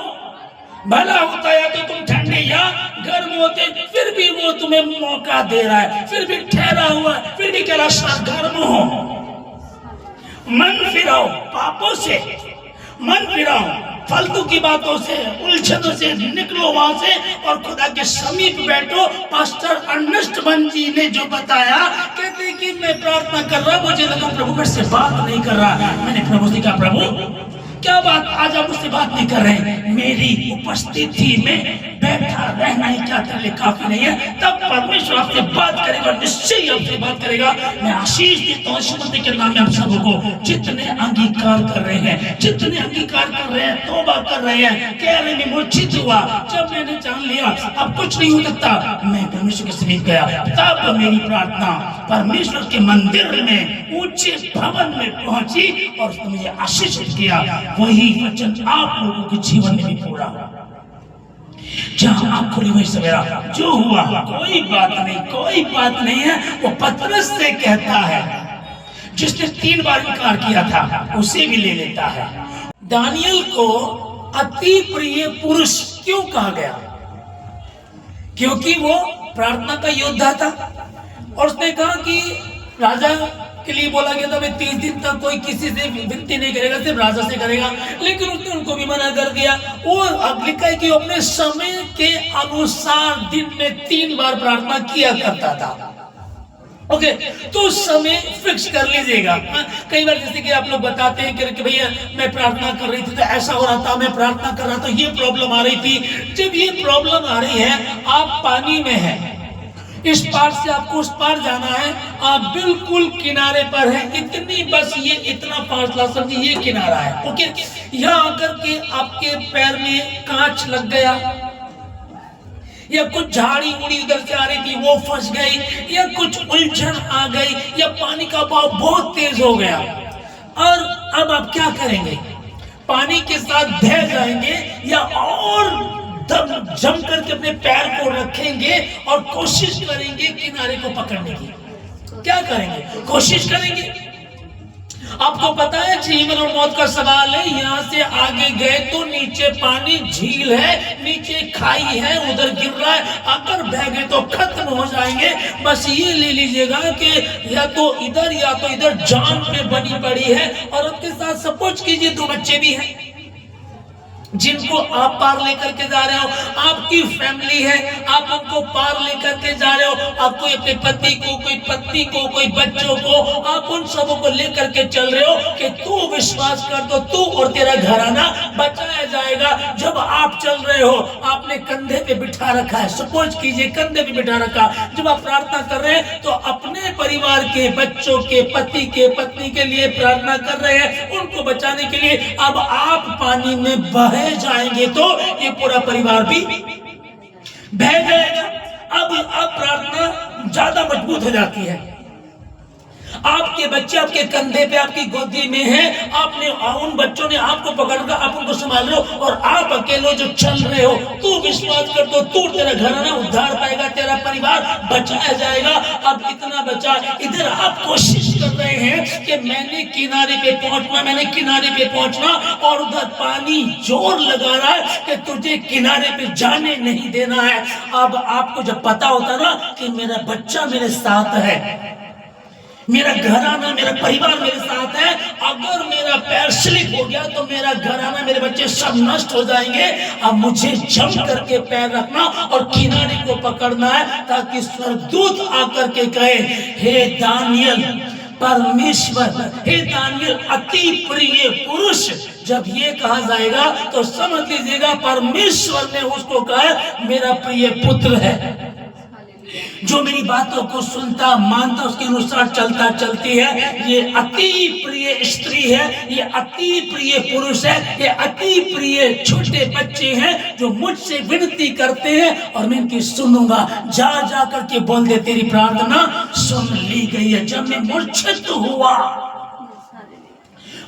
भला होता है तो तुम ठंडे या गर्म होते, फिर भी वो तुम्हें मौका दे रहा है, फिर भी ठहरा हुआ है, फिर भी कह रहा गर्म हो। मन फिराओ, पापों से मन फिराओ, फालतू की बातों से, उलझनों से निकलो वहां से और खुदा के समीप बैठो। पास्टर अर्नेस्ट बन जी ने जो बताया, कहते कि मैं प्रार्थना कर रहा, मुझे लगा प्रभु मेरे से बात नहीं कर रहा। मैंने प्रभु से कहा, प्रभु क्या बात, आज आप मुझसे बात नहीं कर रहे हैं? मेरी उपस्थिति में बैठा रहना ही क्या तेरे लिए काफी नहीं है? तब परमेश्वर आपसे बात करेगा, निश्चय आपसे बात करेगा। मैं आशीष देता हूं यीशु मसीह के नाम में आप सबों को, जितने अंगीकार कर रहे हैं, जितने अंगीकार कर रहे हैं, तौबा कर रहे हैं, कह रहे हैं मूर्छित हुआ, जब मैंने जान लिया अब कुछ नहीं हो सकता, मैं परमेश्वर के समीप गया। तब मेरी प्रार्थना परमेश्वर के मंदिर में, ऊंचे भवन में पहुंची और उसने मुझे आशीषित किया। वही वचन आप लोगों के जीवन में भी पूरा हो। जहां आप खुली हुई सवेरा, जो हुआ कोई बात नहीं, कोई बात नहीं है। वो पतरस से कहता है, जिसने 3 बार इनकार किया था, उसे भी ले लेता है। दानियल को अति प्रिय पुरुष क्यों कहा गया? क्योंकि वो प्रार्थना का योद्धा था और उसने कहा कि राजा के लिए बोला गया था मैं 30 दिन तक कोई किसी से विनती नहीं करेगा, सिर्फ राजा से करेगा, लेकिन उसने उनको भी मना कर दिया। और अब लिखा है कि अपने समय के अनुसार दिन में 3 बार प्रार्थना किया करता था। ओके, तो समय फिक्स कर लीजिएगा। कई बार जैसे कि आप लोग बताते हैं कि भैया मैं प्रार्थना कर रही थी तो ऐसा हो रहा था, मैं प्रार्थना कर रहा था, ये प्रॉब्लम आ रही थी। जब ये प्रॉब्लम आ रही है, आप पानी में हैं, इस पार से आपको उस पार जाना है, आप बिल्कुल किनारे पर हैं, इतनी बस ये इतना फासला समझिए, ये किनारा है। ओके, यहाँ आकर के आपके पैर में कांच लग गया, या कुछ झाड़ी उड़ी उधर से आ रही थी वो फंस गई, या कुछ उलझन आ गई, या पानी का बहाव बहुत तेज हो गया, और अब आप क्या करेंगे? पानी के साथ बह जाएंगे या और दम जम करके अपने पैर को रखेंगे और कोशिश करेंगे किनारे को पकड़ने की? क्या करेंगे? कोशिश करेंगे। आपको पता है जीवन और मौत का सवाल है। यहाँ से आगे गए तो नीचे पानी, झील है, नीचे खाई है, उधर गिर रहा है, अगर बह गए तो खत्म हो जाएंगे। बस ये ले लीजिएगा कि या तो इधर या तो इधर जान पे बनी पड़ी है। और आपके साथ सपोज कीजिए 2 बच्चे भी हैं जिनको आप पार लेकर के जा रहे हो, आपकी फैमिली है, आप उनको पार लेकर के जा रहे हो, आप कोई अपने पति को, कोई पत्नी को, कोई बच्चों को, आप उन सबों को लेकर के चल रहे हो कि तू विश्वास कर तो तू और तेरा घराना बचाया जाएगा। जब आप चल रहे हो, आपने कंधे पे बिठा रखा है, सपोज कीजिए कंधे पे बिठा रखा, जब आप प्रार्थना कर रहे हैं तो अपने परिवार के, बच्चों के, पति के, पत्नी के लिए प्रार्थना कर रहे हैं, उनको बचाने के लिए। अब आप पानी में बह जाएंगे तो ये पूरा परिवार भी बह जाएगा। अब प्रार्थना ज्यादा मजबूत हो जाती है। आपके बच्चे आपके कंधे पे, आपकी गोदी में हैं, आपने उन बच्चों ने आपको पकड़कर आप उनको संभाल रहे हो और आप अकेले जो चल रहे हो, तू विश्वास कर तो तू, तेरा घराना उद्धार पाएगा, तेरा परिवार बचाया जाएगा। अब इतना बचा, इधर आप कोशिश कर रहे हैं कि मैंने किनारे पे पहुंचना, मैंने किनारे पे पहुंचना, और उधर पानी जोर लगा रहा है कि तुझे किनारे पे जाने नहीं देना है। अब आपको जब पता होता ना कि मेरा बच्चा मेरे साथ है, मेरा घराना, मेरा परिवार मेरे साथ है, अगर मेरा पैर स्लिप हो गया तो मेरा घराना, मेरे बच्चे सब नष्ट हो जाएंगे। अब मुझे जम करके पैर रखना और किनारे को पकड़ना है, ताकि स्वर्गदूत आकर के कहे, हे दानियल परमेश्वर, हे दानियल अति प्रिय पुरुष। जब ये कहा जाएगा तो समझ लीजिएगा परमेश्वर ने उसको कहा मेरा प्रिय पुत्र है, जो मेरी बातों को सुनता, मानता, उसके अनुसार चलता, चलती है। ये अति प्रिय स्त्री है, ये अति प्रिय पुरुष है, ये अति प्रिय छोटे बच्चे हैं जो मुझसे विनती करते हैं और मैं इनकी सुनूंगा। जा जा करके बोल दे तेरी प्रार्थना सुन ली गई है। जब मैं मूर्छित हुआ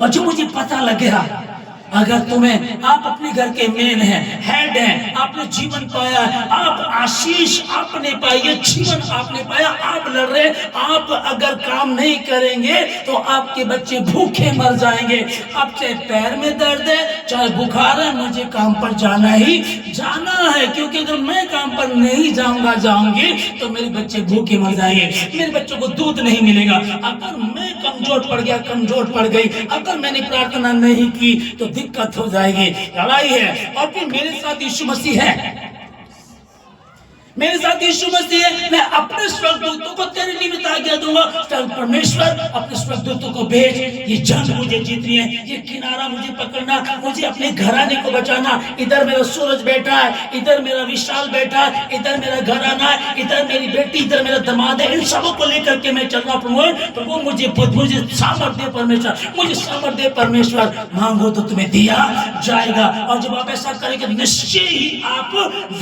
और जब मुझे पता लग गया, अगर तुम्हें, आप अपने घर के मेन हैं, हेड हैं, आपने जीवन पाया है, आप आशीष आपने पाई है, जीवन आपने पाया, आप लड़ रहे, आप अगर काम नहीं करेंगे तो आपके बच्चे भूखे मर जाएंगे। आप चाहे पैर में दर्द है, चाहे बुखार है, मुझे काम पर जाना ही जाना है, क्योंकि अगर मैं काम पर नहीं जाऊंगी तो मेरे बच्चे भूखे मर जाएंगे, मेरे बच्चों को दूध नहीं मिलेगा। अगर मैं कमजोर पड़ गया, कमजोर पड़ गई, अगर मैंने प्रार्थना नहीं की तो दिक्कत हो जाएगी, लड़ाई है। और फिर मेरे साथ यीशु मसीह है, मेरे साथ यीशु मसीह है, मैं अपने स्वर्गदूतों को तेरे निमित्त आज्ञा दूंगा। परमेश्वर अपने स्वर्गदूतों को भेज, ये जंग मुझे जीतनी है, ये किनारा मुझे पकड़ना, मुझे अपने घराने को बचाना। इधर मेरा सूरज बैठा है, इधर मेरा विशाल बैठा है, इधर मेरा घराना है, इधर मेरी बेटी, इधर मेरा दामाद है, इन सबों को लेकर के मैं चल रहा हूँ। प्रभु मुझे सामर्थ दे परमेश्वर, मुझे सामर्थ दे परमेश्वर। मांगो तो तुम्हें दिया जाएगा, और जब आप ऐसा करेंगे निश्चय ही आप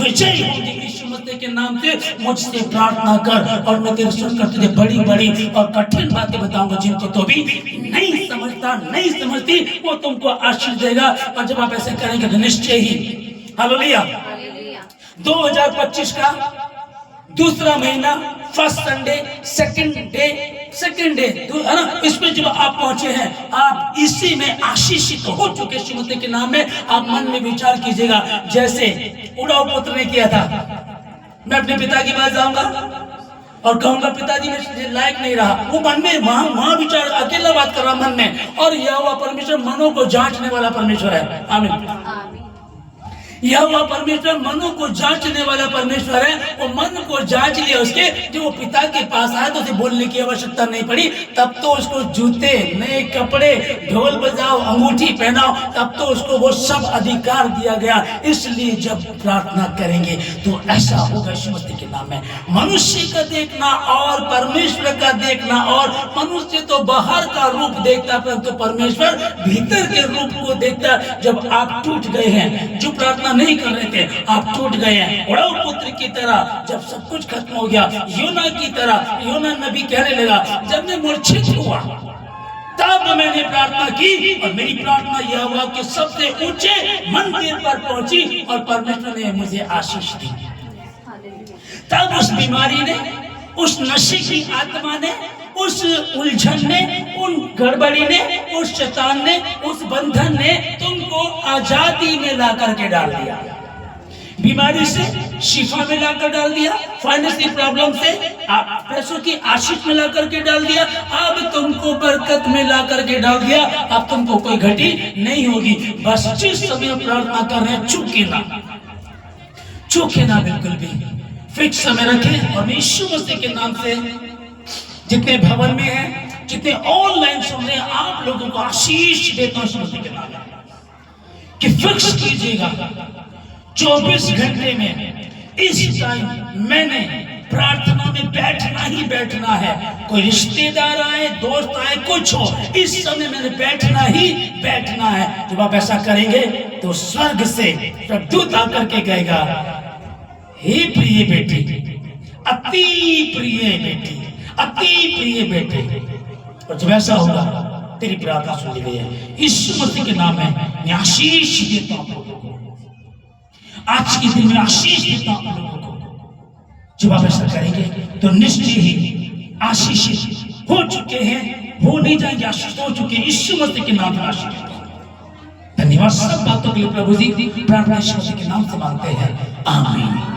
विजयी होंगे। यीशु मसीह के नाम से मुझसे प्रार्थना कर, और मैं तेरे सुनकर तुझे बड़ी बड़ी और कठिन बातें बताऊंगा जिनको तो भी नहीं समझता, नहीं समझती, वो तुमको आशीष देगा। और जब आप ऐसे करेंगे तो निश्चय ही, हालेलुया, 2025 का दूसरा महीना, फर्स्ट संडे, सेकंड डे है ना, इसमें जब आप पहुंचे हैं, आप इसी में आशीषित हो चुके यीशु मसीह के नाम में। आप मन में विचार कीजिएगा, जैसे उड़ाऊ पुत्र ने किया था। मैं अपने पिता के पास जाऊंगा और कहूंगा पिताजी मैं लायक नहीं रहा, वो मन में वहां विचार, अकेला बात कर रहा मन में। और यहोवा परमेश्वर मनों को जांचने वाला परमेश्वर है। आमीन। यहोवा परमेश्वर मनों को जांचने वाला परमेश्वर है। वो मन को जांच लिया उसके, जो वो पिता के पास आया तो उसे बोलने की आवश्यकता नहीं पड़ी। तब तो उसको जूते, नए कपड़े, ढोल बजाओ, अंगूठी पहनाओ, तब तो उसको वो सब अधिकार दिया गया। इसलिए जब प्रार्थना करेंगे तो ऐसा होगा यीशु मसीह के नाम में। मनुष्य का देखना और परमेश्वर का देखना, और मनुष्य तो बाहर का रूप देखता, परंतु परमेश्वर भीतर के रूप को देखता। जब आप टूट गए हैं, जो प्रार्थना नहीं कर रहे थे, आप टूट गए हैं, उड़ाऊ पुत्र की तरह। जब सब कुछ खत्म हो गया, योना की तरह, योना नबी कहने लगा, जब मैं मूर्छित हुआ तब मैंने प्रार्थना की, और मेरी प्रार्थना यहोवा के सबसे ऊंचे मंदिर पर पहुंची, और परमेश्वर ने मुझे आशीष दी। तब उस बीमारी ने, उस नशे की आत्मा ने, उस उलझन ने, उन गड़बड़ी ने, उस शैतान ने, उस बंधन ने तुमको आजादी में ला करके डाल दिया। बीमारी से शिफा में लाकर डाल दिया, फाइनेंशियल प्रॉब्लम से पैसों की आशीष में ला करके डाल दिया, अब तुमको बरकत में ला करके डाल दिया। अब तुमको कोई घटी नहीं होगी। बस जिस समय प्रार्थना कर रहे हैं, चूके ना बिल्कुल भी, फिक्स समय रखें। और यीशु मसीह के नाम से जितने भवन में हैं, जितने ऑनलाइन सुन रहे हैं, आप लोगों को आशीष देता हूं यीशु मसीह के नाम में कि फिक्स कीजिएगा 24 घंटे में इस टाइम मैंने प्रार्थना में बैठना ही बैठना है। कोई रिश्तेदार आए, दोस्त आए, कुछ हो, इस समय मैंने बैठना ही बैठना है। जब आप ऐसा करेंगे तो स्वर्ग से दूत आकर के कहेगा, हे प्रिय बेटी, अति प्रिय बेटी, अति प्रिय बेटे। और जब ऐसा होगा, तेरी प्रार्थना सुन ली गई है। यीशु मसीह के नाम में मैं आशीष देता हूं लोगों को, आज के दिन में आशीष देता हूं लोगों को। जब आप ऐसा करेंगे तो निश्चय ही आशीषित हो चुके हैं, हो नहीं जाएंगे, आशीष हो चुके हैं। यीशु मसीह के नाम में आशीष देता हूं। धन्यवाद सब बातों के लिए प्रभु जी। प्रार्थना यीशु मसीह के नाम से मांगते हैं, आमीन।